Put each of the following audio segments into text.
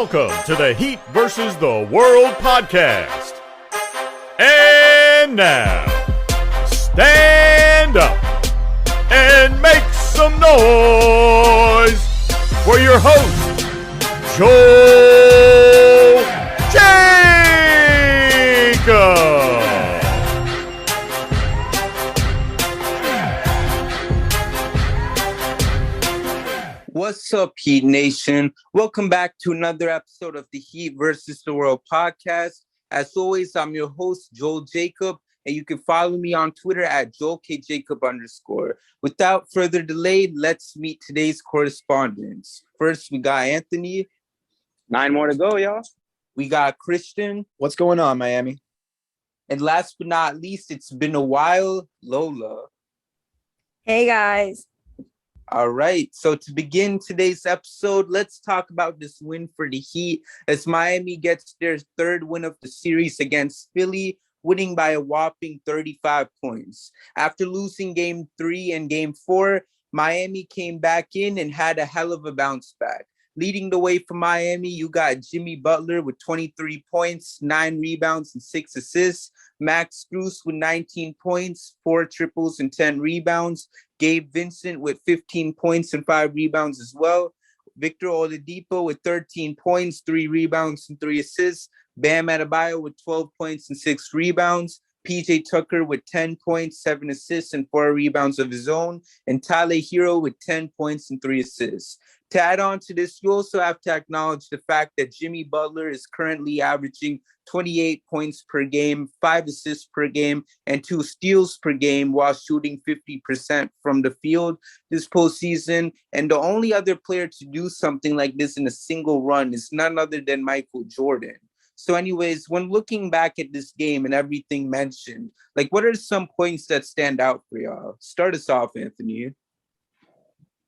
Welcome to the Heat versus the World podcast. And now, stand up and make some noise for your host, Joe Jacob. What's up, Heat Nation? Welcome back to another episode of the Heat versus the World podcast. As always, I'm your host, Joel Jacob, and you can follow me on Twitter at JoelKJacob_. Without further delay, let's meet today's correspondents. First, we got Anthony. 9 more to go, y'all. We got Christian. What's going on, Miami? And last but not least, it's been a while, Lola. Hey, guys. All right, so to begin today's episode, let's talk about this win for the Heat as Miami gets their third win of the series against Philly, winning by a whopping 35 points. After losing Game 3 and Game 4, Miami came back in and had a hell of a bounce back. Leading the way for Miami, you got Jimmy Butler with 23 points, 9 rebounds, and 6 assists. Max Strus with 19 points, 4 triples, and 10 rebounds. Gabe Vincent with 15 points and 5 rebounds as well. Victor Oladipo with 13 points, 3 rebounds, and 3 assists. Bam Adebayo with 12 points and 6 rebounds. PJ Tucker with 10 points, 7 assists, and 4 rebounds of his own. And Tyler Hero with 10 points and 3 assists. To add on to this, you also have to acknowledge the fact that Jimmy Butler is currently averaging 28 points per game, 5 assists per game, and 2 steals per game while shooting 50% from the field this postseason. And the only other player to do something like this in a single run is none other than Michael Jordan. So anyways, when looking back at this game and everything mentioned, like what are some points that stand out for y'all? Start us off, Anthony.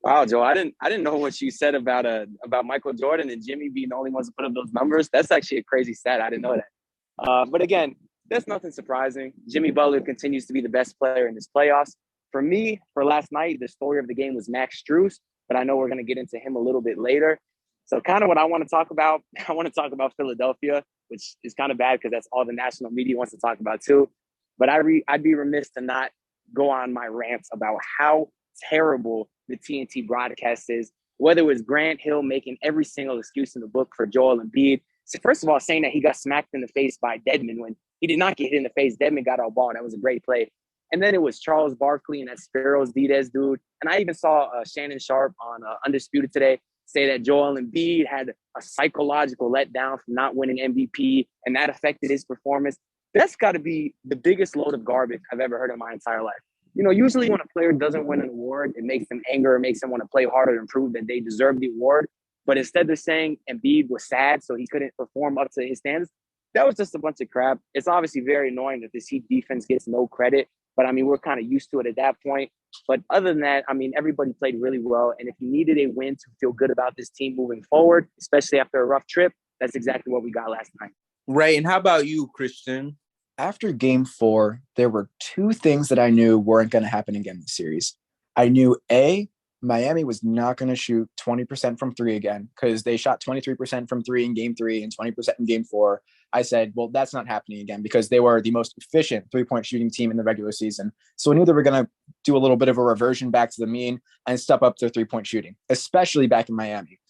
Wow, Joe, I didn't know what you said about Michael Jordan and Jimmy being the only ones to put up those numbers. That's actually a crazy stat. I didn't know that. But again, that's nothing surprising. Jimmy Butler continues to be the best player in this playoffs. For me, for last night, the story of the game was Max Strus, but I know we're going to get into him a little bit later. So kind of what I want to talk about, I want to talk about Philadelphia, which is kind of bad because that's all the national media wants to talk about too. But I'd be remiss to not go on my rants about how terrible the TNT broadcast is, whether it was Grant Hill making every single excuse in the book for Joel Embiid. So first of all, saying that he got smacked in the face by Dedmon when he did not get hit in the face. Dedmon got all ball. That was a great play. And then it was Charles Barkley and that Spiros Diaz dude. And I even saw Shannon Sharp on Undisputed today say that Joel Embiid had a psychological letdown from not winning MVP, and that affected his performance. That's got to be the biggest load of garbage I've ever heard in my entire life. You know, usually when a player doesn't win an award, it makes them angry, it makes them want to play harder and prove that they deserve the award. But instead of saying Embiid was sad, so he couldn't perform up to his standards, that was just a bunch of crap. It's obviously very annoying that this Heat defense gets no credit, but I mean, we're kind of used to it at that point. But other than that, I mean, everybody played really well. And if you needed a win to feel good about this team moving forward, especially after a rough trip, that's exactly what we got last night. Right. And how about you, Christian? After Game 4, there were 2 things that I knew weren't going to happen again in the series. I knew, A, Miami was not going to shoot 20% from 3 again because they shot 23% from 3 in Game 3 and 20% in Game 4. I said, well, that's not happening again because they were the most efficient 3-point shooting team in the regular season. So I knew they were going to do a little bit of a reversion back to the mean and step up their 3-point shooting, especially back in Miami.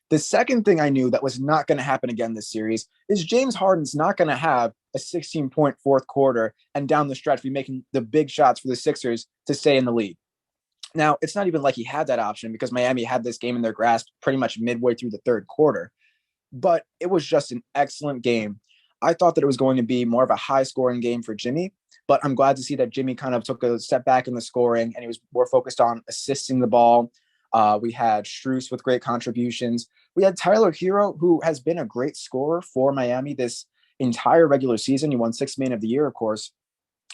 The second thing I knew that was not going to happen again this series is James Harden's not going to have a 16-point fourth quarter and down the stretch be making the big shots for the Sixers to stay in the lead. Now, it's not even like he had that option because Miami had this game in their grasp pretty much midway through the third quarter. But it was just an excellent game. I thought that it was going to be more of a high-scoring game for Jimmy, but I'm glad to see that Jimmy kind of took a step back in the scoring and he was more focused on assisting the ball. We had Strus with great contributions. We had Tyler Hero, who has been a great scorer for Miami this entire regular season. He won 6th Man of the Year, of course.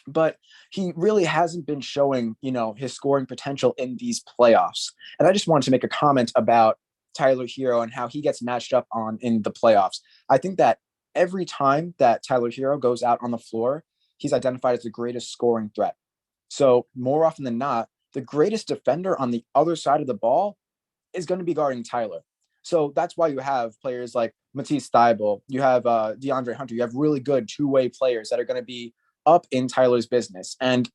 But he really hasn't been showing, his scoring potential in these playoffs. And I just wanted to make a comment about Tyler Hero and how he gets matched up on in the playoffs. I think that every time that Tyler Hero goes out on the floor, he's identified as the greatest scoring threat. So more often than not, the greatest defender on the other side of the ball is going to be guarding Tyler. So that's why you have players like Matisse Thybulle, you have DeAndre Hunter, you have really good two-way players that are going to be up in Tyler's business. And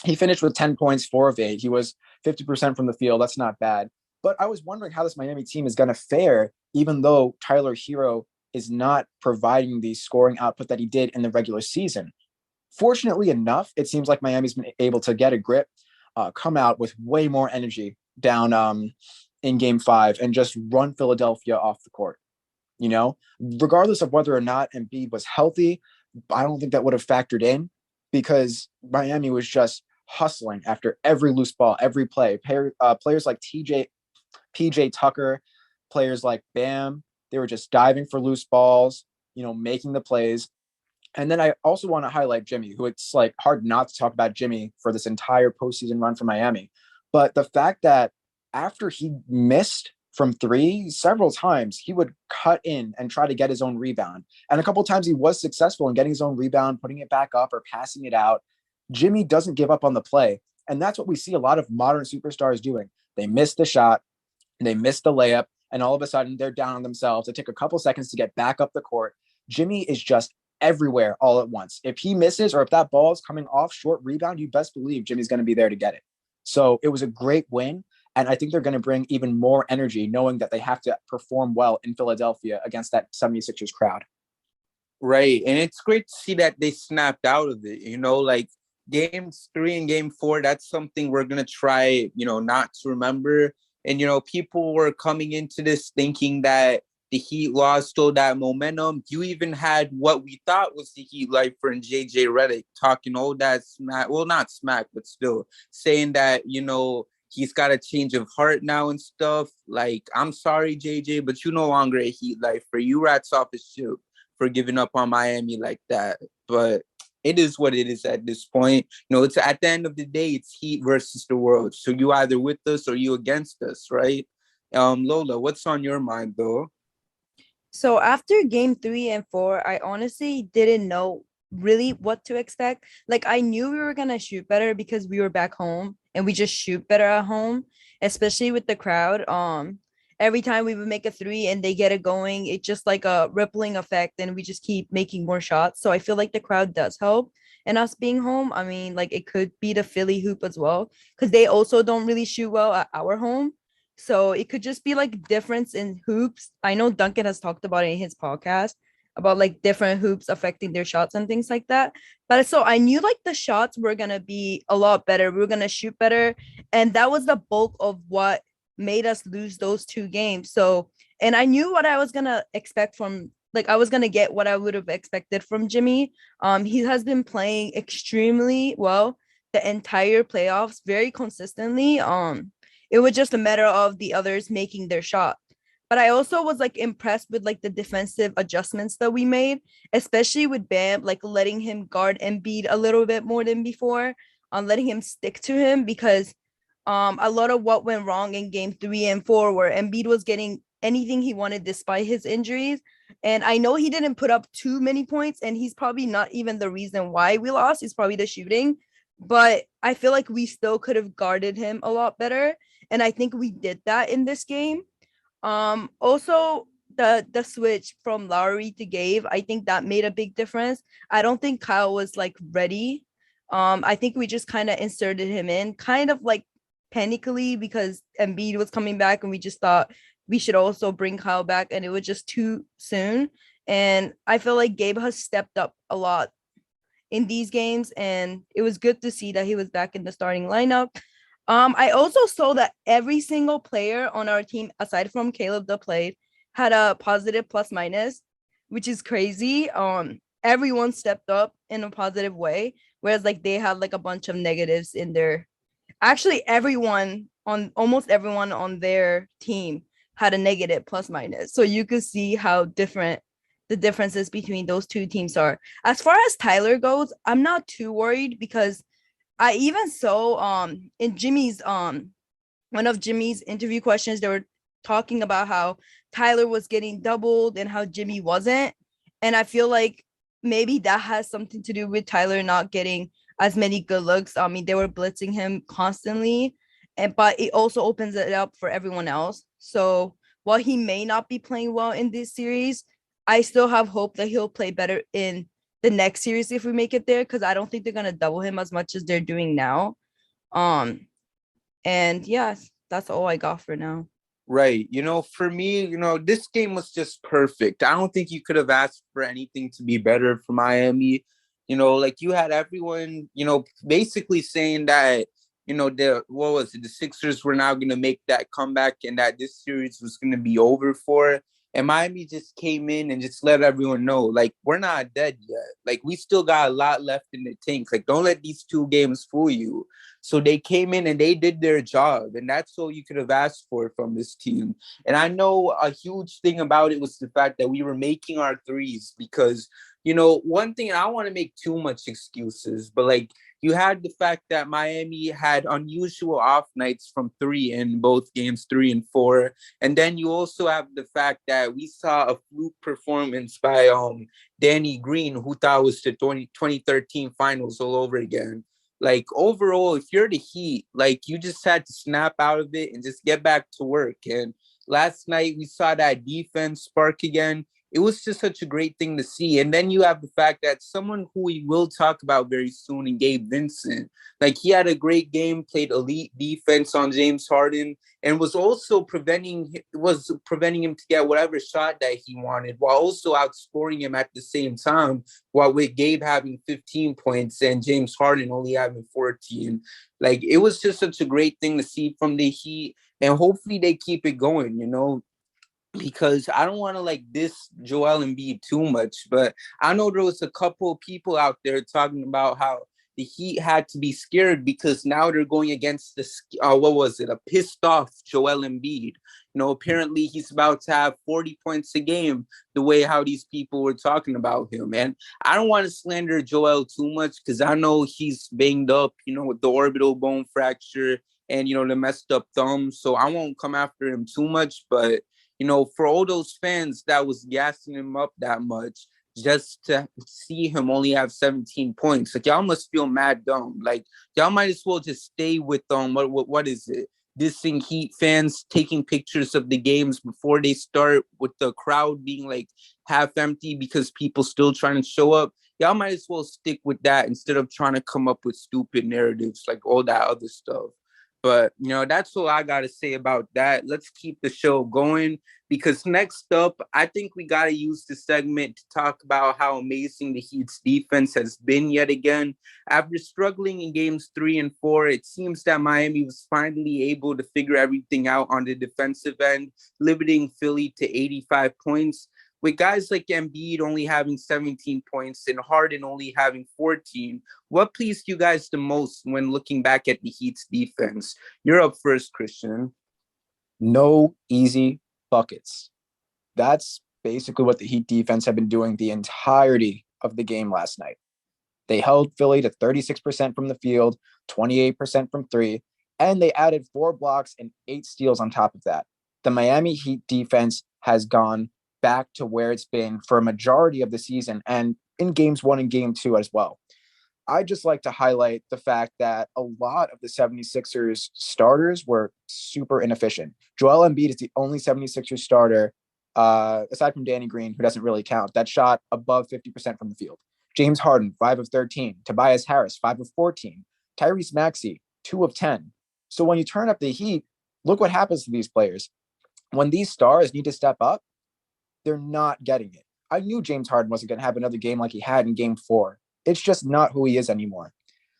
he finished with 10 points, 4 of 8. He was 50% from the field. That's not bad. But I was wondering how this Miami team is going to fare, even though Tyler Hero is not providing the scoring output that he did in the regular season. Fortunately enough, it seems like Miami's been able to get a grip, come out with way more energy down in Game 5 and just run Philadelphia off the court. You know, regardless of whether or not Embiid was healthy, I don't think that would have factored in because Miami was just hustling after every loose ball, every play. Players like PJ Tucker, players like Bam, they were just diving for loose balls, you know, making the plays. And then I also want to highlight Jimmy, who it's like hard not to talk about Jimmy for this entire postseason run for Miami. But the fact that after he missed from 3 several times, he would cut in and try to get his own rebound. And a couple of times he was successful in getting his own rebound, putting it back up or passing it out. Jimmy doesn't give up on the play. And that's what we see a lot of modern superstars doing. They miss the shot, they miss the layup, and all of a sudden they're down on themselves. They take a couple seconds to get back up the court. Jimmy is just everywhere all at once. If he misses or if that ball is coming off short rebound, you best believe Jimmy's going to be there to get it. So it was a great win. And I think they're going to bring even more energy knowing that they have to perform well in Philadelphia against that 76ers crowd. Right. And it's great to see that they snapped out of it, you know, like games 3 and game 4, that's something we're going to try, you know, not to remember. And, you know, people were coming into this thinking that the Heat lost all that momentum. You even had what we thought was the Heat lifer and JJ Redick talking all that smack. Well, not smack, but still saying that, you know, he's got a change of heart now and stuff. Like, I'm sorry, JJ, but you're no longer a Heat lifer. You rats off his shit for giving up on Miami like that. But it is what it is at this point. You know, it's at the end of the day, it's Heat versus the world. So you either with us or you against us, right? Lola, what's on your mind, though? So after game 3 and 4, I honestly didn't know really what to expect. Like, I knew we were going to shoot better because we were back home and we just shoot better at home, especially with the crowd. Every time we would make a 3 and they get it going, it's just like a rippling effect and we just keep making more shots. So I feel like the crowd does help. And us being home, I mean, like it could be the Philly hoop as well because they also don't really shoot well at our home. So it could just be like difference in hoops. I know Duncan has talked about it in his podcast about like different hoops affecting their shots and things like that. But so I knew like the shots were going to be a lot better. We were going to shoot better. And that was the bulk of what made us lose those 2 games. So, and I knew what I was going to expect from, like, I was going to get what I would have expected from Jimmy. He has been playing extremely well the entire playoffs, very consistently. It was just a matter of the others making their shot. But I also was like impressed with like the defensive adjustments that we made, especially with Bam, like letting him guard Embiid a little bit more than before, letting him stick to him because a lot of what went wrong in game 3 and 4 where Embiid was getting anything he wanted despite his injuries. And I know he didn't put up too many points and he's probably not even the reason why we lost. It's probably the shooting. But I feel like we still could have guarded him a lot better. And I think we did that in this game. Also, the switch from Lowry to Gabe, I think that made a big difference. I don't think Kyle was like ready. I think we just kind of inserted him in kind of like panically because Embiid was coming back and we just thought we should also bring Kyle back and it was just too soon. And I feel like Gabe has stepped up a lot in these games and it was good to see that he was back in the starting lineup. I also saw that every single player on our team, aside from Caleb that played, had a positive plus minus, which is crazy. Everyone stepped up in a positive way, whereas like they had like a bunch of negatives in their. Actually, almost everyone on their team had a negative plus minus, so you could see how different the differences between those 2 teams are. As far as Tyler goes, I'm not too worried because I even saw in Jimmy's one of Jimmy's interview questions, they were talking about how Tyler was getting doubled and how Jimmy wasn't. And I feel like maybe that has something to do with Tyler not getting as many good looks. I mean, they were blitzing him constantly, but it also opens it up for everyone else. So while he may not be playing well in this series, I still have hope that he'll play better in the next series if we make it there, because I don't think they're gonna double him as much as they're doing now. And yeah, that's all I got for now. Right. For me, this game was just perfect. I don't think you could have asked for anything to be better for Miami. Like you had everyone, basically saying that, the Sixers were now going to make that comeback and that this series was going to be over for. And Miami just came in and just let everyone know, like, we're not dead yet. Like, we still got a lot left in the tank. Like, don't let these 2 games fool you. So they came in and they did their job. And that's all you could have asked for from this team. And I know a huge thing about it was the fact that we were making our threes because, one thing, I don't want to make too much excuses, but like, you had the fact that Miami had unusual off nights from 3 in both games 3 and 4. And then you also have the fact that we saw a fluke performance by Danny Green, who thought was the 2013 finals all over again. Like, overall, if you're the Heat, like, you just had to snap out of it and just get back to work. And last night we saw that defense spark again. It was just such a great thing to see. And then you have the fact that someone who we will talk about very soon in Gabe Vincent, like he had a great game, played elite defense on James Harden, and was also preventing him to get whatever shot that he wanted, while also outscoring him at the same time, while with Gabe having 15 points and James Harden only having 14. Like, it was just such a great thing to see from the Heat, and hopefully they keep it going, because I don't want to like diss Joel Embiid too much, but I know there was a couple of people out there talking about how the Heat had to be scared because now they're going against a pissed off Joel Embiid. Apparently he's about to have 40 points a game, the way how these people were talking about him. And I don't want to slander Joel too much because I know he's banged up, with the orbital bone fracture and, the messed up thumb. So I won't come after him too much, but for all those fans that was gassing him up that much, just to see him only have 17 points, like, y'all must feel mad dumb. Like, y'all might as well just stay with what is it? Dissing Heat fans, taking pictures of the games before they start with the crowd being like half empty because people still trying to show up. Y'all might as well stick with that instead of trying to come up with stupid narratives like all that other stuff. But, that's all I got to say about that. Let's keep the show going because next up, I think we got to use this segment to talk about how amazing the Heat's defense has been yet again. After struggling in games 3 and 4, it seems that Miami was finally able to figure everything out on the defensive end, limiting Philly to 85 points. With guys like Embiid only having 17 points and Harden only having 14, what pleased you guys the most when looking back at the Heat's defense? You're up first, Christian. No easy buckets. That's basically what the Heat defense have been doing the entirety of the game last night. They held Philly to 36% from the field, 28% from 3, and they added 4 blocks and 8 steals on top of that. The Miami Heat defense has gone back to where it's been for a majority of the season and in games 1 and game 2 as well. I just like to highlight the fact that a lot of the 76ers starters were super inefficient. Joel Embiid is the only 76ers starter, aside from Danny Green, who doesn't really count, that shot above 50% from the field. James Harden, 5 of 13. Tobias Harris, 5 of 14. Tyrese Maxey, 2 of 10. So when you turn up the Heat, look what happens to these players. When these stars need to step up, they're not getting it. I knew James Harden wasn't going to have another game like he had in game 4. It's just not who he is anymore.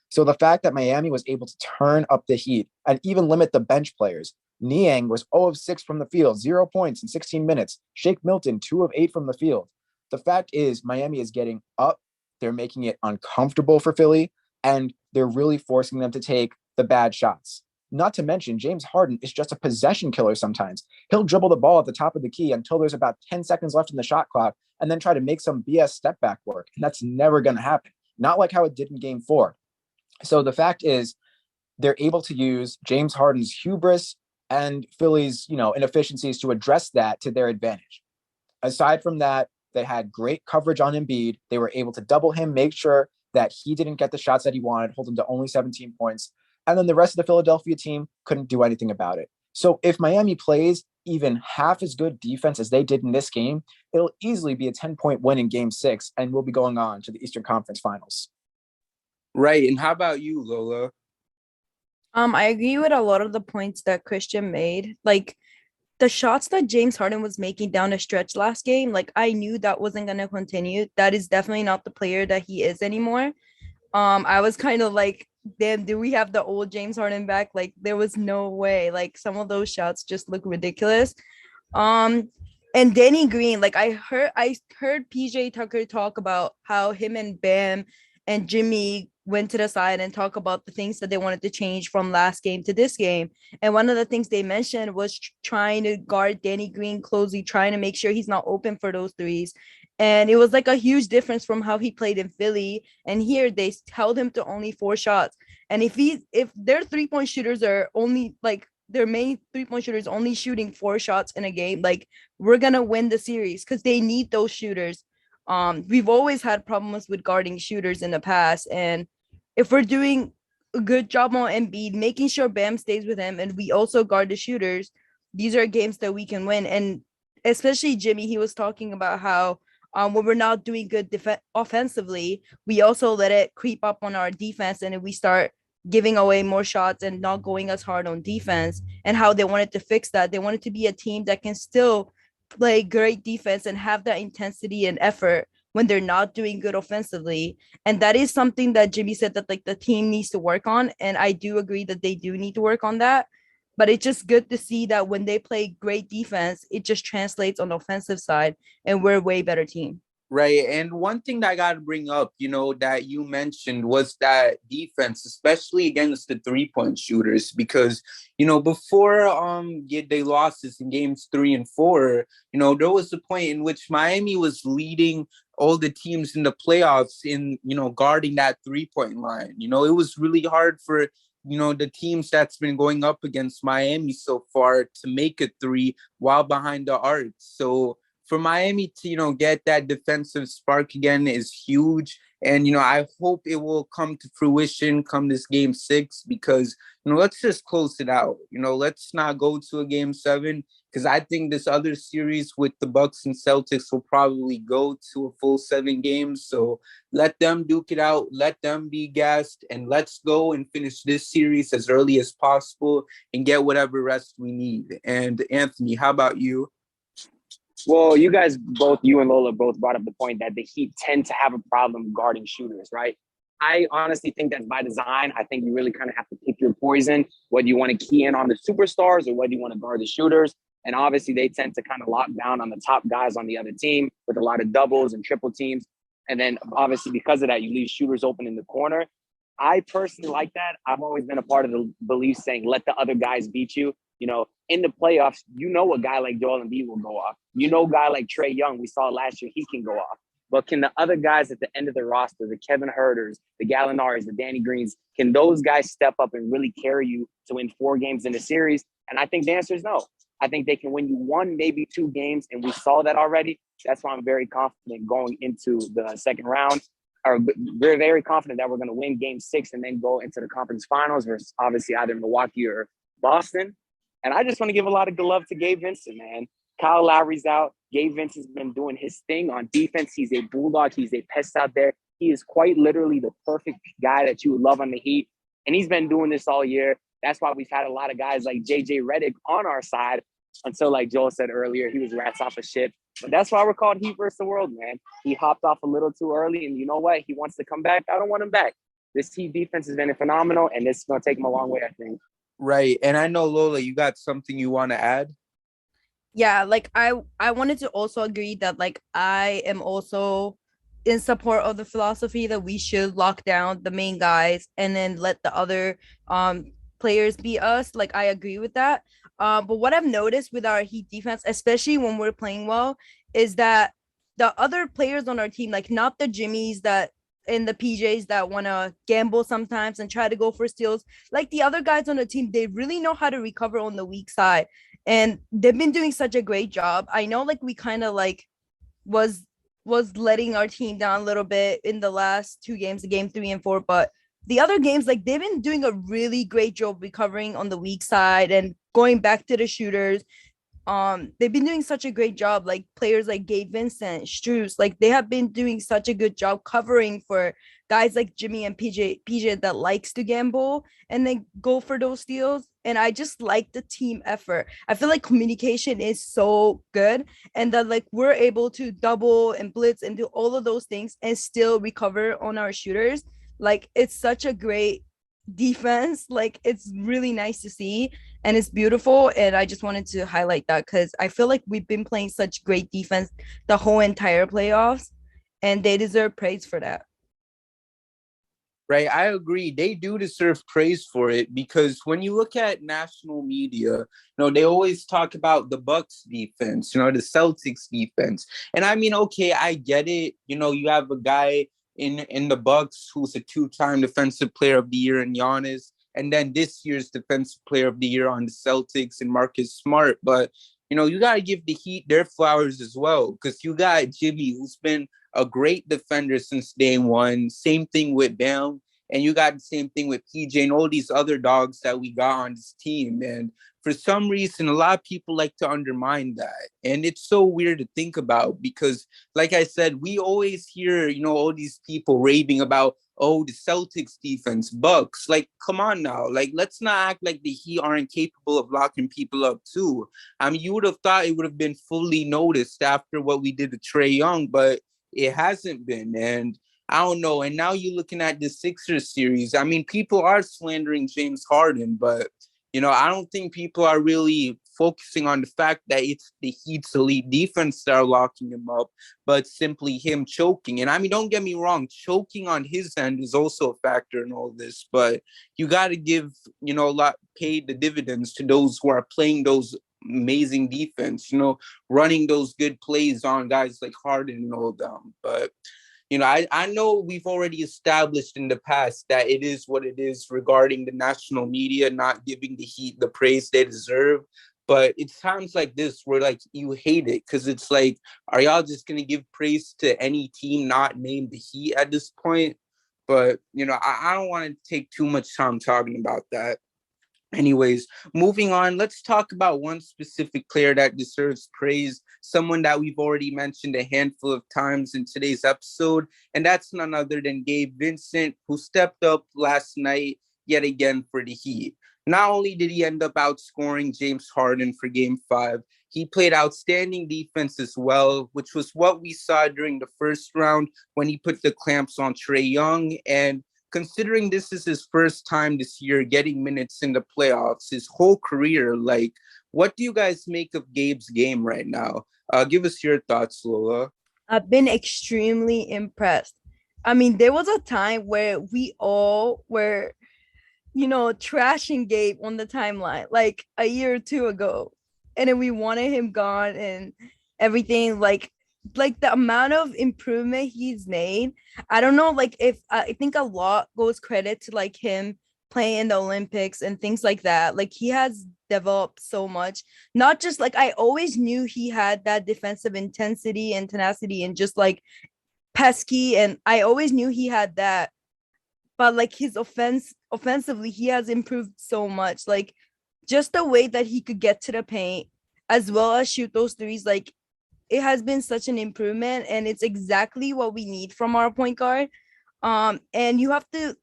So the fact that Miami was able to turn up the Heat and even limit the bench players. Niang was 0 of 6 from the field, 0 points in 16 minutes. Shake Milton, 2 of 8 from the field. The fact is Miami is getting up. They're making it uncomfortable for Philly, and they're really forcing them to take the bad shots. Not to mention, James Harden is just a possession killer sometimes. He'll dribble the ball at the top of the key until there's about 10 seconds left in the shot clock and then try to make some BS step back work. And that's never going to happen. Not like how it did in game 4. So the fact is they're able to use James Harden's hubris and Philly's, inefficiencies to address that to their advantage. Aside from that, they had great coverage on Embiid. They were able to double him, make sure that he didn't get the shots that he wanted, hold him to only 17 points. And then the rest of the Philadelphia team couldn't do anything about it. So if Miami plays even half as good defense as they did in this game, it'll easily be a 10-point win in Game 6, and we'll be going on to the Eastern Conference Finals. Right. And how about you, Lola? I agree with a lot of the points that Christian made. Like the shots that James Harden was making down the stretch last game, like I knew that wasn't gonna continue. That is definitely not the player that he is anymore. I was kind of like, damn, do we have the old James Harden back? Like there was no way. Like some of those shots just look ridiculous. Um, and Danny Green, like I heard PJ Tucker talk about how him and Bam and Jimmy went to the side and talk about the things that they wanted to change from last game to this game. And one of the things they mentioned was trying to guard Danny Green closely, trying to make sure he's not open for those threes. And it was like a huge difference from how he played in Philly. And here they held him to only 4 shots. And if their 3-point shooters are only like their main 3-point shooters only shooting 4 shots in a game, like we're gonna win the series because they need those shooters. We've always had problems with guarding shooters in the past. And if we're doing a good job on Embiid, making sure Bam stays with him, and we also guard the shooters, these are games that we can win. And especially Jimmy, he was talking about how when we're not doing good offensively, we also let it creep up on our defense, and we start giving away more shots and not going as hard on defense. And how they wanted to fix that. They wanted to be a team that can still play great defense and have that intensity and effort when they're not doing good offensively. And that is something that Jimmy said that like the team needs to work on. And I do agree that they do need to work on that. But it's just good to see that when they play great defense, it just translates on the offensive side, and we're a way better team. Right. And one thing that I got to bring up, that you mentioned was that defense, especially against the 3-point shooters, because, before they lost this in games 3 and 4, there was a point in which Miami was leading all the teams in the playoffs in, guarding that 3-point line. It was really hard for the teams that's been going up against Miami so far to make a 3 while behind the arc. So for Miami to, get that defensive spark again is huge. And, I hope it will come to fruition come this game 6 because, let's just close it out. Let's not go to a game 7 because I think this other series with the Bucks and Celtics will probably go to a full 7 games. So let them duke it out. Let them be gassed, and let's go and finish this series as early as possible and get whatever rest we need. And Anthony, how about you? Well, you and Lola both brought up the point that the Heat tend to have a problem guarding shooters, right? I honestly think that's by design. I think you really kind of have to pick your poison, whether you want to key in on the superstars or whether you want to guard the shooters. And obviously they tend to kind of lock down on the top guys on the other team with a lot of doubles and triple teams. And then obviously because of that, you leave shooters open in the corner. I personally like that. I've always been a part of the belief saying, let the other guys beat you. In the playoffs, a guy like Joel Embiid will go off. A guy like Trae Young, we saw last year, he can go off. But can the other guys at the end of the roster, the Kevin Huerters, the Gallinaris, the Danny Greens, can those guys step up and really carry you to win 4 games in a series? And I think the answer is no. I think they can win you 1, maybe 2 games, and we saw that already. That's why I'm very confident going into the second round. We're very confident that we're going to win game 6 and then go into the conference finals versus obviously either Milwaukee or Boston. And I just want to give a lot of good love to Gabe Vincent, man. Kyle Lowry's out. Gabe Vincent's been doing his thing on defense. He's a bulldog. He's a pest out there. He is quite literally the perfect guy that you would love on the Heat. And he's been doing this all year. That's why we've had a lot of guys like JJ Redick on our side until, like Joel said earlier, he was rats off a ship. But that's why we're called Heat versus the world, man. He hopped off a little too early, and you know what? He wants to come back. I don't want him back. This Heat defense has been phenomenal, and this is going to take him a long way, I think. Right. And I know, Lola, you got something you want to add? Yeah, like I wanted to also agree that like I am also in support of the philosophy that we should lock down the main guys and then let the other players be us. Like I agree with that. But what I've noticed with our Heat defense, especially when we're playing well, is that the other players on our team, like not the Jimmys that and the PJs that want to gamble sometimes and try to go for steals, like the other guys on the team, they really know how to recover on the weak side. And they've been doing such a great job. I know like we kind of like was letting our team down a little bit in the last 2 games, the game 3 and 4, but the other games, like they've been doing a really great job recovering on the weak side and going back to the shooters. they've been doing such a great job. Like players like Gabe Vincent, Strus, like they have been doing such a good job covering for guys like Jimmy and PJ that likes to gamble and they go for those steals. And I just like the team effort. I feel like communication is so good, and that like we're able to double and blitz and do all of those things and still recover on our shooters. Like it's such a great defense. Like it's really nice to see and it's beautiful. And I just wanted to highlight that because I feel like we've been playing such great defense the whole entire playoffs, and they deserve praise for that. Right, I agree. They do deserve praise for it because when you look at national media, they always talk about the Bucks defense, the Celtics defense. And I mean, okay, I get it. You have a guy in the Bucks who's a two-time defensive player of the year in Giannis, and then this year's defensive player of the year on the Celtics and Marcus Smart. But you got to give the Heat their flowers as well, because you got Jimmy, who's been a great defender since day one. Same thing with Bam. And you got the same thing with PJ and all these other dogs that we got on this team. And for some reason, a lot of people like to undermine that. And it's so weird to think about because, like I said, we always hear, all these people raving about, oh, the Celtics defense, Bucks. Like, come on now. Like, let's not act like the Heat aren't capable of locking people up too. I mean, you would have thought it would have been fully noticed after what we did to Trae Young, but it hasn't been. And I don't know. And now you're looking at the Sixers series. I mean, people are slandering James Harden, but, I don't think people are really focusing on the fact that it's the Heat's elite defense that are locking him up, but simply him choking. And I mean, don't get me wrong, choking on his end is also a factor in all this, but you got to give, pay the dividends to those who are playing those amazing defense, running those good plays on guys like Harden and all them. But I know we've already established in the past that it is what it is regarding the national media not giving the Heat the praise they deserve. But it's times like this where, like, you hate it because it's like, are y'all just going to give praise to any team not named the Heat at this point? But, I don't want to take too much time talking about that. Anyways, moving on, let's talk about one specific player that deserves praise, someone that we've already mentioned a handful of times in today's episode, and that's none other than Gabe Vincent, who stepped up last night yet again for the Heat. Not only did he end up outscoring James Harden for Game 5, he played outstanding defense as well, which was what we saw during the first round when he put the clamps on Trae Young. And considering this is his first time this year getting minutes in the playoffs, his whole career, like, what do you guys make of Gabe's game right now? Give us your thoughts, Lola. I've been extremely impressed. I mean, there was a time where we all were, trashing Gabe on the timeline, like a year or two ago. And then we wanted him gone and everything. Like the amount of improvement he's made. I don't know, like if I think a lot goes credit to like him playing in the Olympics and things like that. Like he has developed so much. Not just like I always knew he had that defensive intensity and tenacity and just pesky, and I always knew he had that. But like his offensively, he has improved so much. Like just the way that he could get to the paint as well as shoot those threes, like it has been such an improvement, and it's exactly what we need from our point guard. And you have to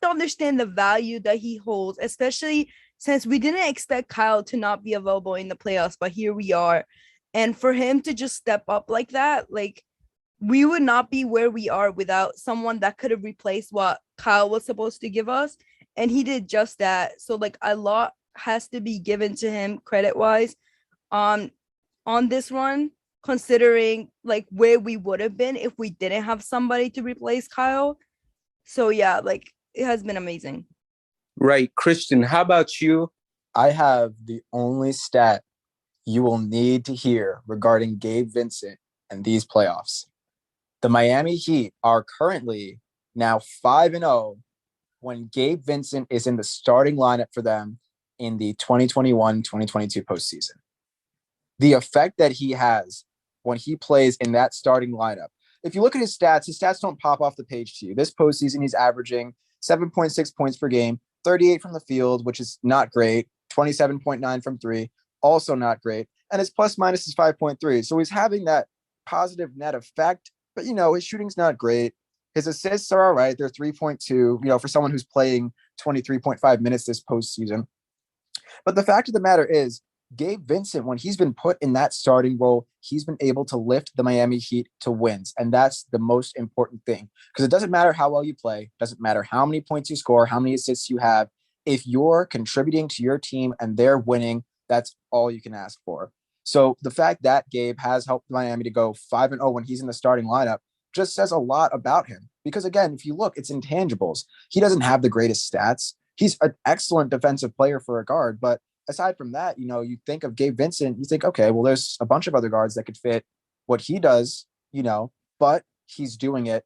understand the value that he holds, especially since we didn't expect Kyle to not be available in the playoffs, but here we are. And for him to just step up like that, like we would not be where we are without someone that could have replaced what Kyle was supposed to give us. And he did just that. So like a lot has to be given to him credit wise on this run, considering like where we would have been if we didn't have somebody to replace Kyle. So yeah, like it has been amazing. Right. Christian, how about you? I have the only stat you will need to hear regarding Gabe Vincent and these playoffs. The Miami Heat are currently now 5-0 when Gabe Vincent is in the starting lineup for them in the 2021-2022 postseason. The effect that he has when he plays in that starting lineup. If you look at his stats don't pop off the page to you. This postseason, he's averaging 7.6 points per game, 38 from the field, which is not great, 27.9 from three, also not great. and his plus minus is 5.3. So he's having that positive net effect, but his shooting's not great. His assists are all right. They're 3.2, for someone who's playing 23.5 minutes this postseason. But the fact of the matter is, Gabe Vincent, when he's been put in that starting role, he's been able to lift the Miami Heat to wins. And that's the most important thing, because it doesn't matter how well you play, doesn't matter how many points you score, how many assists you have. If you're contributing to your team and they're winning, that's all you can ask for. So the fact that Gabe has helped Miami to go 5-0 when he's in the starting lineup just says a lot about him. Because again, if you look, it's intangibles. He doesn't have the greatest stats. He's an excellent defensive player for a guard, but aside from that, you think of Gabe Vincent, you think, okay, well, there's a bunch of other guards that could fit what he does, but he's doing it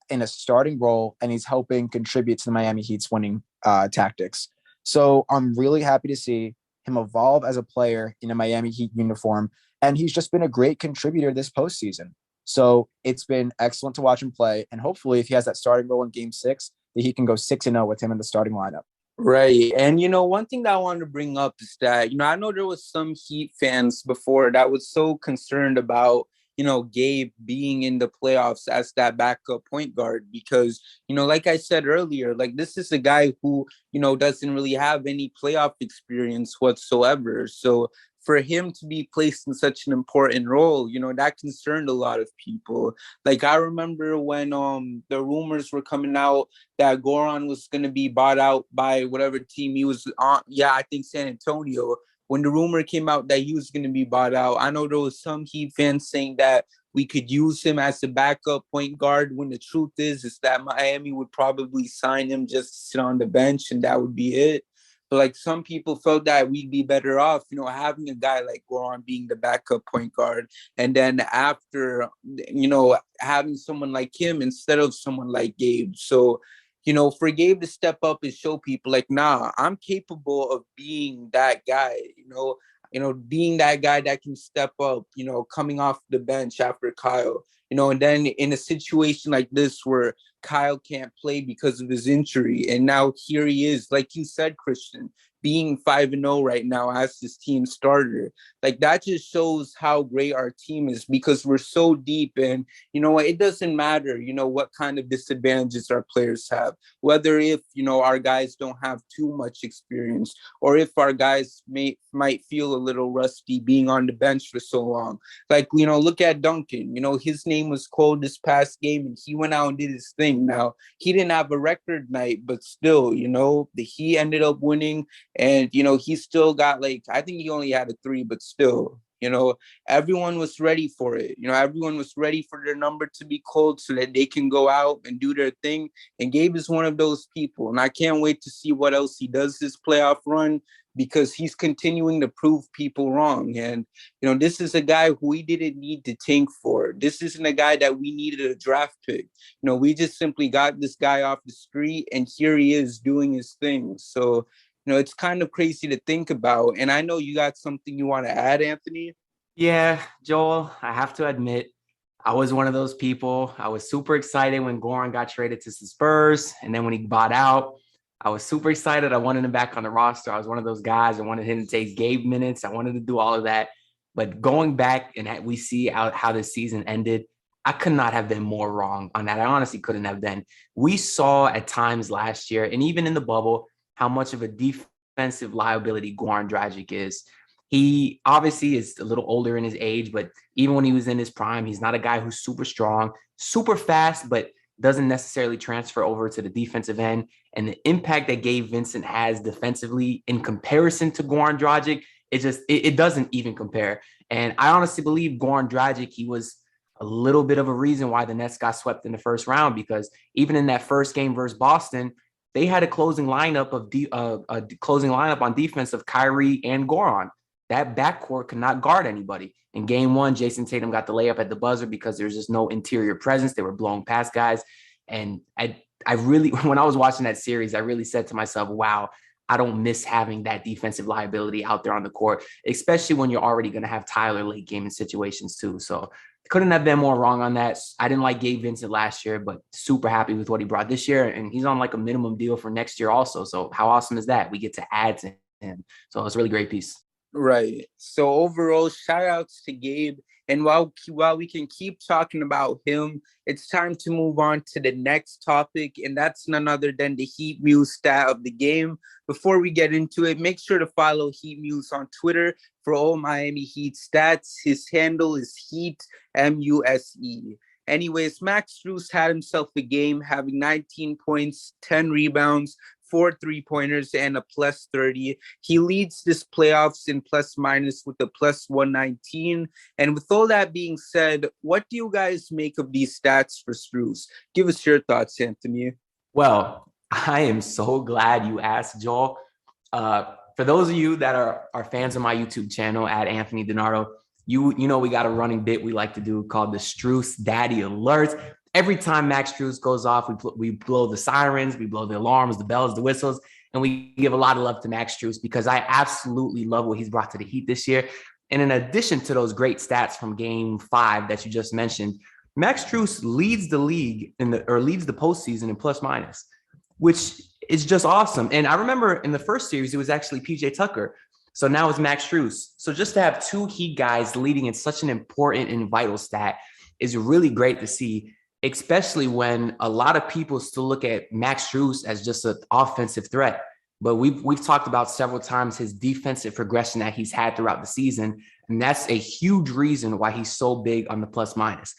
in a starting role and he's helping contribute to the Miami Heat's winning tactics. So I'm really happy to see him evolve as a player in a Miami Heat uniform. And he's just been a great contributor this postseason. So it's been excellent to watch him play. And hopefully if he has that starting role in game 6, that he can go 6-0 with him in the starting lineup. Right. And, one thing that I wanted to bring up is that, I know there was some Heat fans before that was so concerned about, Gabe being in the playoffs as that backup point guard because, like I said earlier, like this is a guy who, doesn't really have any playoff experience whatsoever. So for him to be placed in such an important role, that concerned a lot of people. Like I remember when the rumors were coming out that Goran was going to be bought out by whatever team he was on. Yeah, I think San Antonio. When the rumor came out that he was going to be bought out, I know there was some Heat fans saying that we could use him as a backup point guard when the truth is that Miami would probably sign him just to sit on the bench and that would be it. But like some people felt that we'd be better off, having a guy like Goran being the backup point guard. And then after, having someone like him instead of someone like Gabe. So, for Gabe to step up and show people like, nah, I'm capable of being that guy, being that guy that can step up, coming off the bench after Kyle, and then in a situation like this where Kyle can't play because of his injury. And now here he is, like you said, Christian, being 5-0 right now as this team starter. Like that just shows how great our team is because we're so deep and it doesn't matter, what kind of disadvantages our players have, whether if, our guys don't have too much experience or if our guys might feel a little rusty being on the bench for so long. Like, look at Duncan, his name was called this past game and he went out and did his thing. Now, he didn't have a record night, but still, he ended up winning. And, he still got I think he only had a 3, but still, everyone was ready for it. Everyone was ready for their number to be called so that they can go out and do their thing. And Gabe is one of those people. And I can't wait to see what else he does this playoff run because he's continuing to prove people wrong. And, this is a guy who we didn't need to tank for. This isn't a guy that we needed a draft pick. We just simply got this guy off the street and here he is doing his thing. So, it's kind of crazy to think about. And I know you got something you want to add, Anthony. Yeah, Joel, I have to admit, I was one of those people. I was super excited when Goran got traded to the Spurs. And then when he bought out, I was super excited. I wanted him back on the roster. I was one of those guys. I wanted him to take Gabe minutes. I wanted to do all of that. But going back and we see how this season ended, I could not have been more wrong on that. I honestly couldn't have been. We saw at times last year, and even in the bubble, how much of a defensive liability Goran Dragic is. He obviously is a little older in his age, but even when he was in his prime, he's not a guy who's super strong, super fast, but doesn't necessarily transfer over to the defensive end. And the impact that Gabe Vincent has defensively in comparison to Goran Dragic, it doesn't even compare. And I honestly believe Goran Dragic, he was a little bit of a reason why the Nets got swept in the first round, because even in that first game versus Boston, they had a closing lineup on defense of Kyrie and Goran. That backcourt could not guard anybody. In game 1, Jason Tatum got the layup at the buzzer because there's just no interior presence. They were blowing past guys. And I really, when I was watching that series, I really said to myself, wow, I don't miss having that defensive liability out there on the court, especially when you're already going to have Tyler late game in situations too. So couldn't have been more wrong on that. I didn't like Gabe Vincent last year, but super happy with what he brought this year. And he's on a minimum deal for next year also. So how awesome is that? We get to add to him. So it's a really great piece. Right. So overall, shout outs to Gabe. And while we can keep talking about him, it's time to move on to the next topic, and that's none other than the HEATMuse stat of the game. Before we get into it, make sure to follow HEATMuse on Twitter for all Miami Heat stats. His handle is Heat MUSE. Anyways, Max Strus had himself a game, having 19 points, 10 rebounds, 4 3-pointers, and a plus 30. He leads this playoffs in plus minus with a plus 119. And with all that being said, what do you guys make of these stats for Strus? Give us your thoughts, Anthony. Well, I am so glad you asked, Joel. For those of you that are fans of my YouTube channel at Anthony DiNardo, you know we got a running bit we like to do called the Strus Daddy Alerts. Every time Max Strus goes off, we blow the sirens, we blow the alarms, the bells, the whistles, and we give a lot of love to Max Strus because I absolutely love what he's brought to the Heat this year. And in addition to those great stats from Game 5 that you just mentioned, Max Strus leads the league leads the postseason in plus minus, which is just awesome. And I remember in the first series, it was actually PJ Tucker. So now it's Max Strus. So just to have two Heat guys leading in such an important and vital stat is really great to see, especially when a lot of people still look at Max Strus as just an offensive threat. But we've talked about several times his defensive progression that he's had throughout the season. And that's a huge reason why he's so big on the plus minus.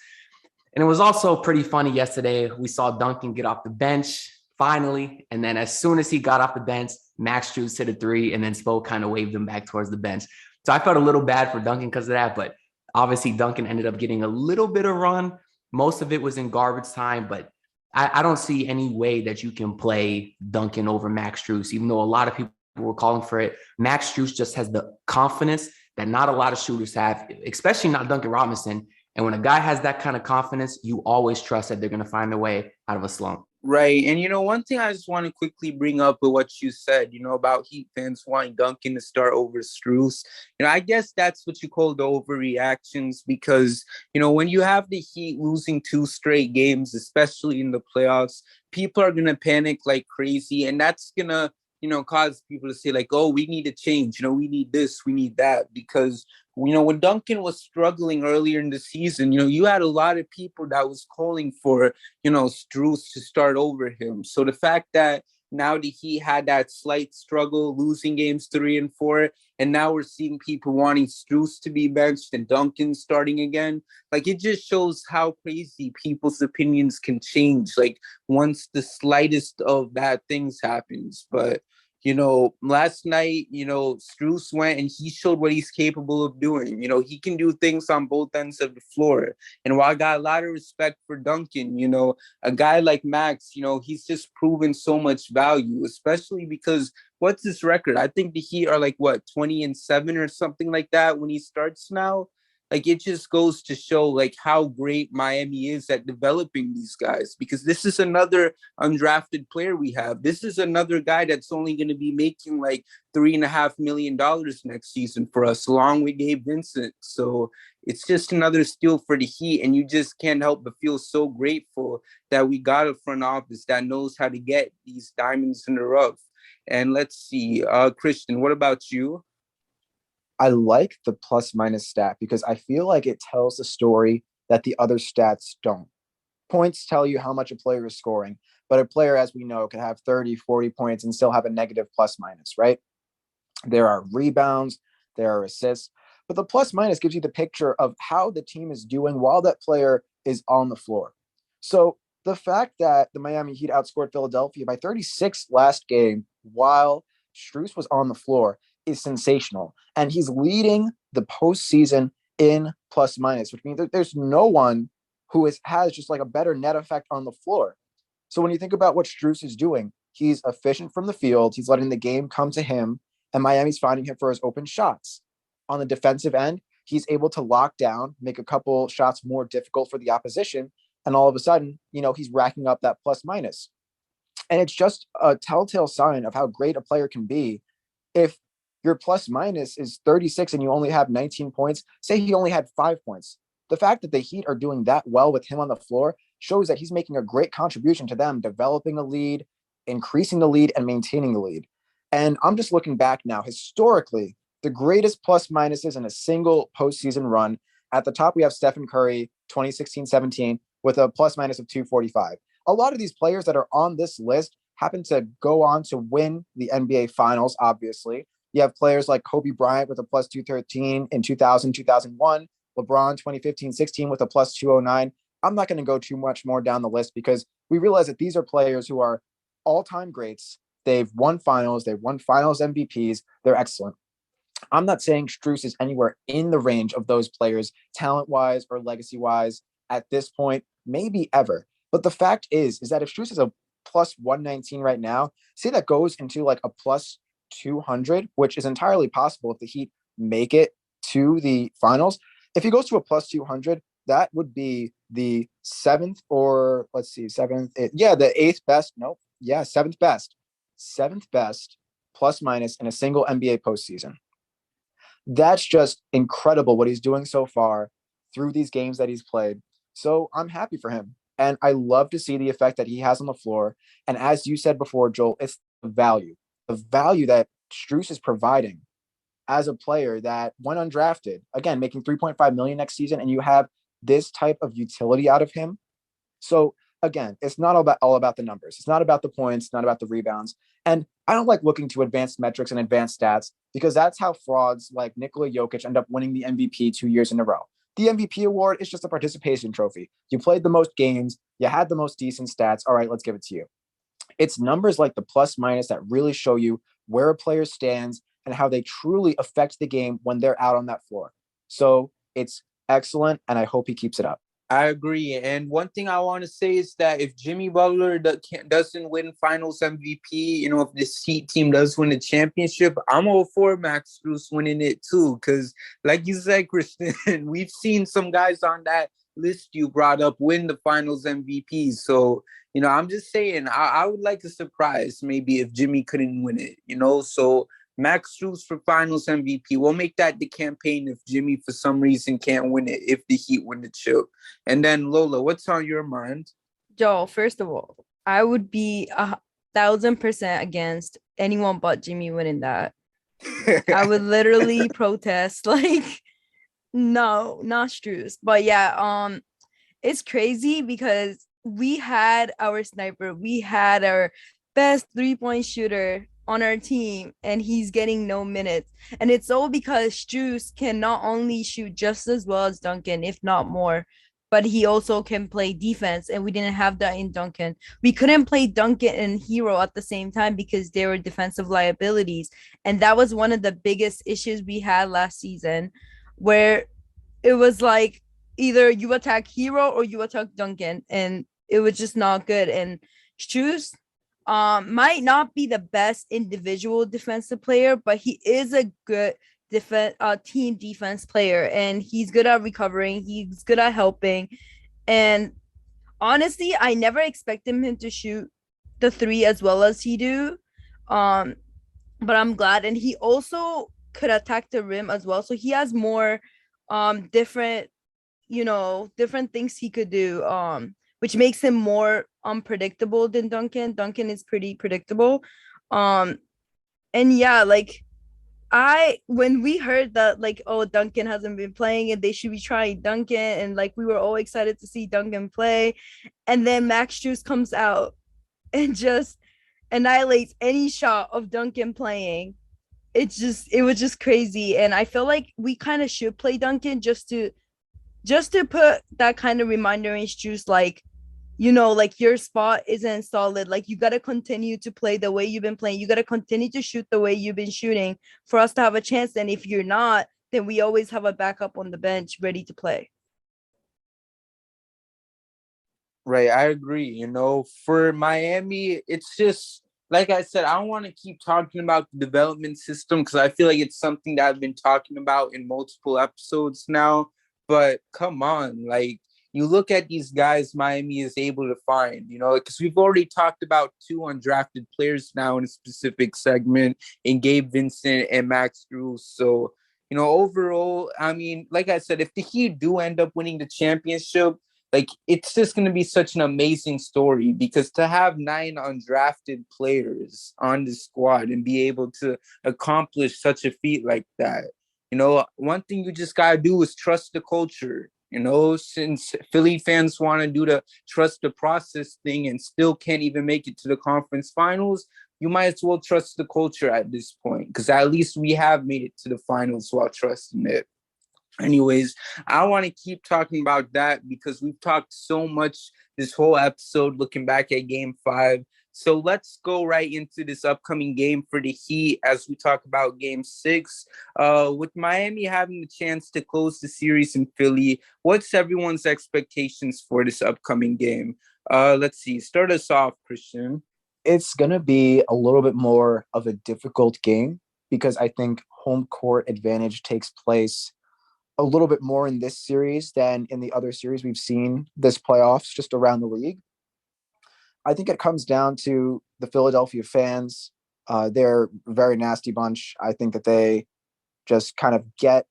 And it was also pretty funny yesterday. We saw Duncan get off the bench finally. And then as soon as he got off the bench, Max Strus hit a 3 and then Spo kind of waved him back towards the bench. So I felt a little bad for Duncan because of that. But obviously Duncan ended up getting a little bit of run. Most of it was in garbage time, but I don't see any way that you can play Duncan over Max Strus, even though a lot of people were calling for it. Max Strus just has the confidence that not a lot of shooters have, especially not Duncan Robinson. And when a guy has that kind of confidence, you always trust that they're going to find their way out of a slump. Right. And, one thing I just want to quickly bring up with what you said, about Heat fans wanting Duncan to start over Strus. I guess that's what you call the overreactions because, when you have the Heat losing 2 straight games, especially in the playoffs, people are going to panic like crazy. And that's going to, cause people to say like, oh, we need to change. We need this, we need that. Because, when Duncan was struggling earlier in the season, you had a lot of people that was calling for, Strus to start over him. So the fact that now that he had that slight struggle, losing games 3 and 4, and now we're seeing people wanting Strus to be benched and Duncan starting again, like it just shows how crazy people's opinions can change, like once the slightest of bad things happens. But last night, Strus went and he showed what he's capable of doing. He can do things on both ends of the floor. And while I got a lot of respect for Duncan, a guy like Max, he's just proven so much value, especially because what's his record? I think the Heat are like, 20-7 or something like that when he starts now. Like, it just goes to show, like, how great Miami is at developing these guys, because this is another undrafted player we have. This is another guy that's only going to be making, like, $3.5 million next season for us, along with Gabe Vincent. So it's just another steal for the Heat, and you just can't help but feel so grateful that we got a front office that knows how to get these diamonds in the rough. And let's see, Christian, what about you? I like the plus minus stat because I feel like it tells a story that the other stats don't. Points tell you how much a player is scoring, but a player, as we know, can have 30, 40 points and still have a negative plus minus, right? There are rebounds, there are assists, but the plus minus gives you the picture of how the team is doing while that player is on the floor. So the fact that the Miami Heat outscored Philadelphia by 36 last game while Strus was on the floor is sensational. And he's leading the postseason in plus minus, which means that there's no one who has just like a better net effect on the floor. So when you think about what Strus is doing, he's efficient from the field. He's letting the game come to him, and Miami's finding him for his open shots. On the defensive end, he's able to lock down, make a couple shots more difficult for the opposition. And all of a sudden, he's racking up that plus minus. And it's just a telltale sign of how great a player can be. If your plus minus is 36 and you only have 19 points, say he only had 5 points. The fact that the Heat are doing that well with him on the floor shows that he's making a great contribution to them, developing a lead, increasing the lead, and maintaining the lead. And I'm just looking back now, historically, the greatest plus minuses in a single postseason run. At the top, we have Stephen Curry, 2016-17, with a plus minus of 245. A lot of these players that are on this list happen to go on to win the NBA Finals, obviously. You have players like Kobe Bryant with a plus 213 in 2000, 2001, LeBron 2015-16 with a plus 209. I'm not going to go too much more down the list because we realize that these are players who are all-time greats. They've won finals. They've won finals MVPs. They're excellent. I'm not saying Strus is anywhere in the range of those players, talent-wise or legacy-wise, at this point, maybe ever. But the fact is that if Strus is a plus 119 right now, say that goes into like a plus 200, which is entirely possible if the Heat make it to the finals. If he goes to a plus 200, that would be the seventh the eighth best. Nope. Yeah, seventh best plus minus in a single NBA postseason. That's just incredible what he's doing so far through these games that he's played. So I'm happy for him. And I love to see the effect that he has on the floor. And as you said before, Joel, it's the value that Strus is providing as a player that went undrafted, again, making $3.5 million next season, and you have this type of utility out of him. So again, it's not all about the numbers. It's not about the points, not about the rebounds. And I don't like looking to advanced metrics and advanced stats because that's how frauds like Nikola Jokic end up winning the MVP 2 years in a row. The MVP award is just a participation trophy. You played the most games. You had the most decent stats. All right, let's give it to you. It's numbers like the plus minus that really show you where a player stands and how they truly affect the game when they're out on that floor. So it's excellent, and I hope he keeps it up. I agree. And one thing I want to say is that if Jimmy Butler doesn't win Finals MVP, if this Heat team does win a championship, I'm all for Max Strus winning it too. Because like you said, Kristen, we've seen some guys on that list you brought up win the Finals MVP. So, I'm just saying, I would like a surprise maybe if Jimmy couldn't win it, So Max Strus for Finals MVP. We'll make that the campaign if Jimmy, for some reason, can't win it, if the Heat win the chip. And then, Lola, what's on your mind? Joe, first of all, I would be 1,000% against anyone but Jimmy winning that. I would literally protest, no, not Strus. But yeah, it's crazy because we had our sniper, we had our best 3-point shooter on our team, and he's getting no minutes. And it's all because Strus can not only shoot just as well as Duncan, if not more, but he also can play defense, and we didn't have that in Duncan. We couldn't play Duncan and Hero at the same time because they were defensive liabilities. And that was one of the biggest issues we had last season, where it was like either you attack Hero or you attack Duncan, and it was just not good. And Strus might not be the best individual defensive player, but he is a good team defense player, and he's good at recovering. He's good at helping. And honestly, I never expected him to shoot the three as well as he do. But I'm glad. And he also could attack the rim as well. So he has more different things he could do, which makes him more unpredictable than Duncan. Duncan is pretty predictable. And yeah, when we heard that, Duncan hasn't been playing and they should be trying Duncan, and we were all excited to see Duncan play. And then Max Strus comes out and just annihilates any shot of Duncan playing. It was just crazy. And I feel like we kind of should play Duncan just to put that kind of reminder in Strus, your spot isn't solid. You got to continue to play the way you've been playing. You got to continue to shoot the way you've been shooting for us to have a chance. And if you're not, then we always have a backup on the bench ready to play. Right, I agree. For Miami, it's just, like I said, I don't want to keep talking about the development system because I feel like it's something that I've been talking about in multiple episodes now. But come on, you look at these guys Miami is able to find, because we've already talked about two undrafted players now in a specific segment in Gabe Vincent and Max Strus. So, overall, I mean, like I said, if the Heat do end up winning the championship, like it's just going to be such an amazing story, because to have 9 undrafted players on the squad and be able to accomplish such a feat like that, one thing you just got to do is trust the culture. Since Philly fans want to do the trust the process thing and still can't even make it to the conference finals, you might as well trust the culture at this point, because at least we have made it to the finals while trusting it. Anyways, I want to keep talking about that because we've talked so much this whole episode looking back at Game 5. So let's go right into this upcoming game for the Heat as we talk about Game 6. With Miami having the chance to close the series in Philly, what's everyone's expectations for this upcoming game? Let's see. Start us off, Christian. It's going to be a little bit more of a difficult game because I think home court advantage takes place a little bit more in this series than in the other series we've seen this playoffs just around the league. I think it comes down to the Philadelphia fans. They're a very nasty bunch. I think that they just kind of get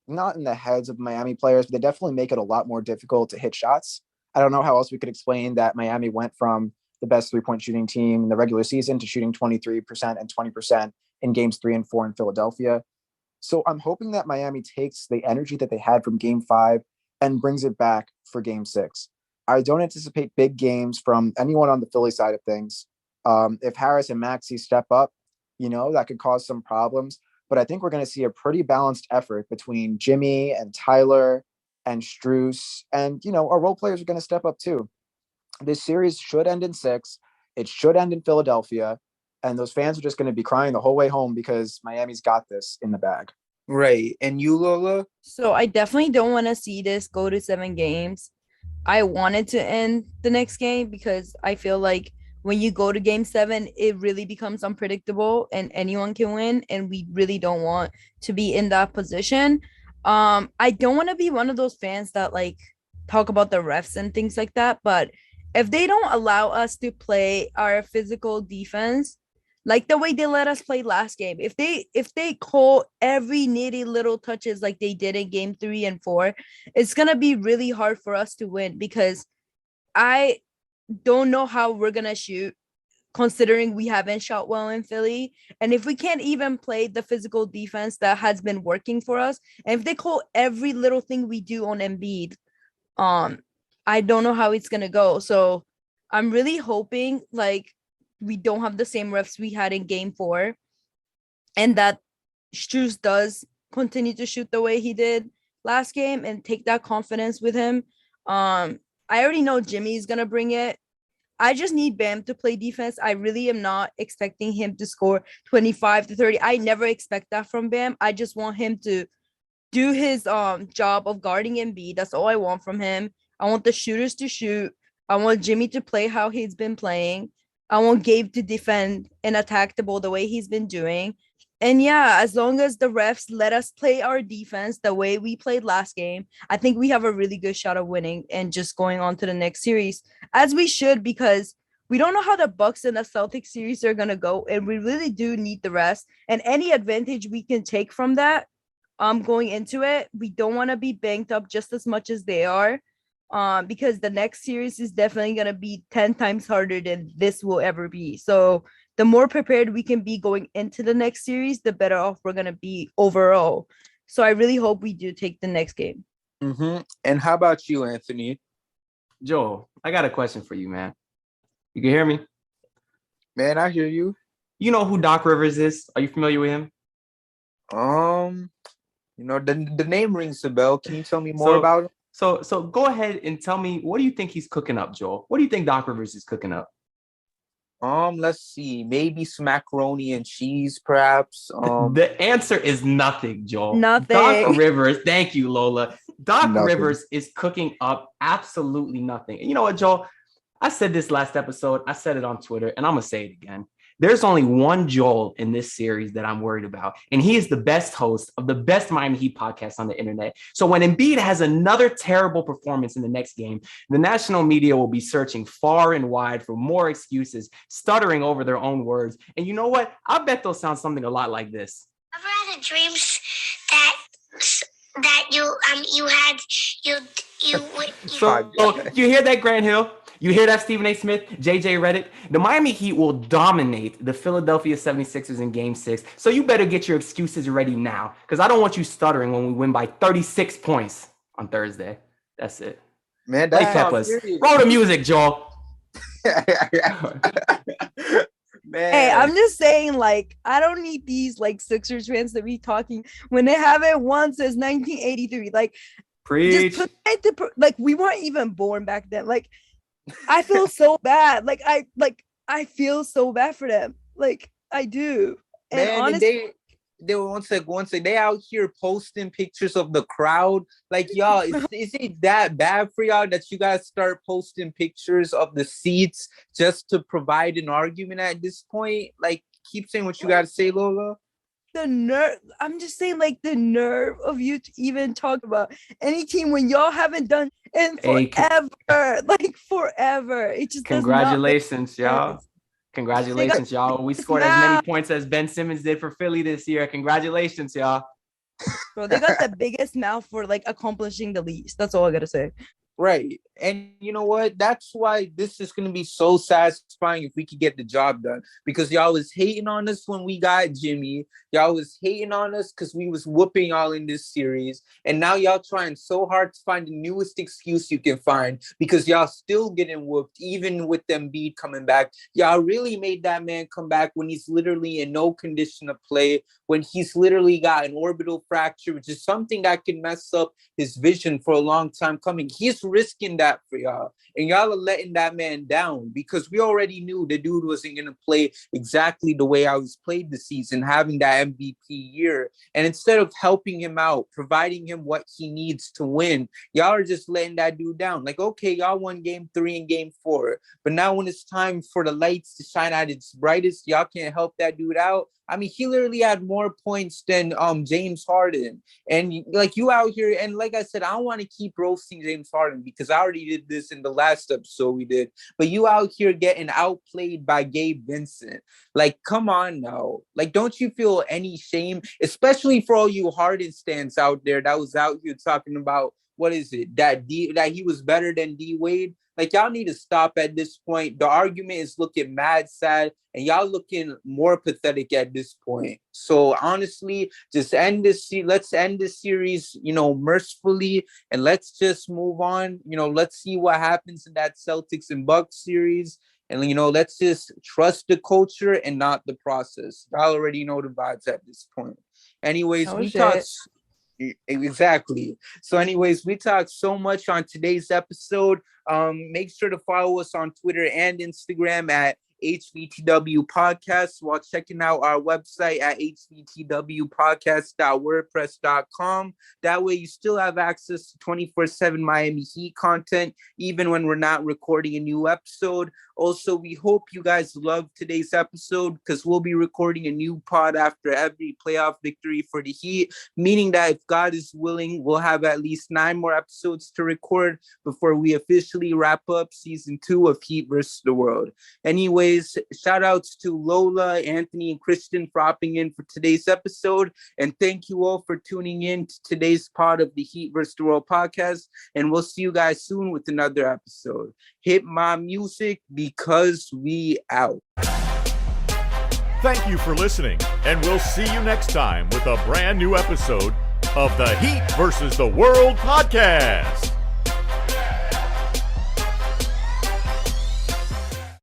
not in the heads of Miami players, but they definitely make it a lot more difficult to hit shots. I don't know how else we could explain that Miami went from the best three-point shooting team in the regular season to shooting 23% and 20% in games 3 and 4 in Philadelphia. So I'm hoping that Miami takes the energy that they had from Game 5 and brings it back for Game 6. I don't anticipate big games from anyone on the Philly side of things. If Harris and Maxey step up, that could cause some problems. But I think we're going to see a pretty balanced effort between Jimmy and Tyler and Strus. And, our role players are going to step up too. This series should end in 6. It should end in Philadelphia. And those fans are just going to be crying the whole way home because Miami's got this in the bag. Right. And you, Lola? So I definitely don't want to see this go to 7 games. I wanted to end the next game because I feel like when you go to Game 7, it really becomes unpredictable and anyone can win. And we really don't want to be in that position. I don't want to be one of those fans that talk about the refs and things like that. But if they don't allow us to play our physical defense, like the way they let us play last game, if they call every nitty little touches like they did in Game 3 and 4, it's gonna be really hard for us to win because I don't know how we're gonna shoot considering we haven't shot well in Philly. And if we can't even play the physical defense that has been working for us, and if they call every little thing we do on Embiid, I don't know how it's gonna go. So I'm really hoping we don't have the same refs we had in Game 4 and that Strus does continue to shoot the way he did last game and take that confidence with him. I already know Jimmy's going to bring it. I just need Bam to play defense. I really am not expecting him to score 25 to 30. I never expect that from Bam. I just want him to do his job of guarding Embiid. That's all I want from him. I want the shooters to shoot. I want Jimmy to play how he's been playing. I want Gabe to defend and attack the ball the way he's been doing. And yeah, as long as the refs let us play our defense the way we played last game, I think we have a really good shot of winning and just going on to the next series, as we should, because we don't know how the Bucks and the Celtics series are going to go. And we really do need the rest. And any advantage we can take from that going into it, we don't want to be banged up just as much as they are. Because the next series is definitely going to be 10 times harder than this will ever be. So the more prepared we can be going into the next series, the better off we're going to be overall. So I really hope we do take the next game. Mm-hmm. And how about you, Anthony? Joel, I got a question for you, man. You can hear me? Man, I hear you. You know who Doc Rivers is? Are you familiar with him? The name rings a bell. Can you tell me more about him? So go ahead and tell me, what do you think he's cooking up, Joel? What do you think Doc Rivers is cooking up? Let's see. Maybe some macaroni and cheese, perhaps. The answer is nothing, Joel. Nothing. Doc Rivers, thank you, Lola. Doc Nothing. Rivers is cooking up absolutely nothing. And you know what, Joel? I said this last episode. I said it on Twitter, and I'm going to say it again. There's only one Joel in this series that I'm worried about, and he is the best host of the best Miami Heat podcast on the internet. So when Embiid has another terrible performance in the next game, the national media will be searching far and wide for more excuses, stuttering over their own words. And you know what? I bet they'll sound something a lot like this. Ever had a dreams that So you hear that, Grant Hill? You hear that, Stephen A. Smith, JJ Redick? The Miami Heat will dominate the Philadelphia 76ers in Game 6. So you better get your excuses ready now, because I don't want you stuttering when we win by 36 points on Thursday. That's it. Man, Play that's Peppers. Roll the music, Joel. Man. Hey, I'm just saying, like, I don't need these like Sixers fans to be talking when they haven't won since 1983. Like, Preach. just like we weren't even born back then. Like, I feel so bad. I feel so bad for them. Like, I do. And Man, honestly, they were once they out here posting pictures of the crowd. Like, y'all, is it that bad for y'all that you guys start posting pictures of the seats just to provide an argument at this point? Like, keep saying what you gotta say, Lola. the nerve. I'm just saying, like, the nerve of you to even talk about any team when y'all haven't done in forever. Like, forever. It just Congratulations, y'all. Congratulations, y'all. We scored as many points as Ben Simmons did for Philly this year. Congratulations, y'all. Bro, they got the biggest mouth for like accomplishing the least. That's all I gotta say. Right. And you know what? That's why this is going to be so satisfying if we could get the job done. Because y'all was hating on us when we got Jimmy. Y'all was hating on us because we was whooping y'all in this series. And now y'all trying so hard to find the newest excuse you can find because y'all still getting whooped, even with Embiid coming back. Y'all really made that man come back when he's literally in no condition to play, when he's literally got an orbital fracture, which is something that can mess up his vision for a long time coming. He's risking that for y'all, and y'all are letting that man down because we already knew the dude wasn't going to play exactly the way I was played this season, having that MVP year. And instead of helping him out, providing him what he needs to win, y'all are just letting that dude down. Like, okay, y'all won game 3 and game 4, but now when it's time for the lights to shine at its brightest, y'all can't help that dude out. I mean, he literally had more points than James Harden. And like, you out here, and like I said, I don't want to keep roasting James Harden because I already did this in the last episode we did. But you out here getting outplayed by Gabe Vincent. Like, come on now. Like, don't you feel any shame, especially for all you Harden stands out there that was out here talking about, what is it, that he was better than D Wade? Like, y'all need to stop at this point. The argument is looking mad sad, and y'all looking more pathetic at this point. So honestly, just end this. Let's end this series, mercifully, and let's just move on. Let's see what happens in that Celtics and Bucks series, and let's just trust the culture and not the process. Y'all already know the vibes at this point. Anyways, we talked. Exactly. So anyways, we talked so much on today's episode. Make sure to follow us on Twitter and Instagram at HVTW Podcast while checking out our website at hvtwpodcast.wordpress.com. That way you still have access to 24/7 Miami Heat content, even when we're not recording a new episode. Also, we hope you guys loved today's episode because we'll be recording a new pod after every playoff victory for the Heat, meaning that if God is willing, we'll have at least 9 more episodes to record before we officially wrap up season 2 of Heat versus the World. Anyways, shout outs to Lola, Anthony, and Christian for hopping in for today's episode. And thank you all for tuning in to today's pod of the Heat versus the World podcast. And we'll see you guys soon with another episode. Hit my music because we out. Thank you for listening, and we'll see you next time with a brand new episode of the Heat versus the World podcast.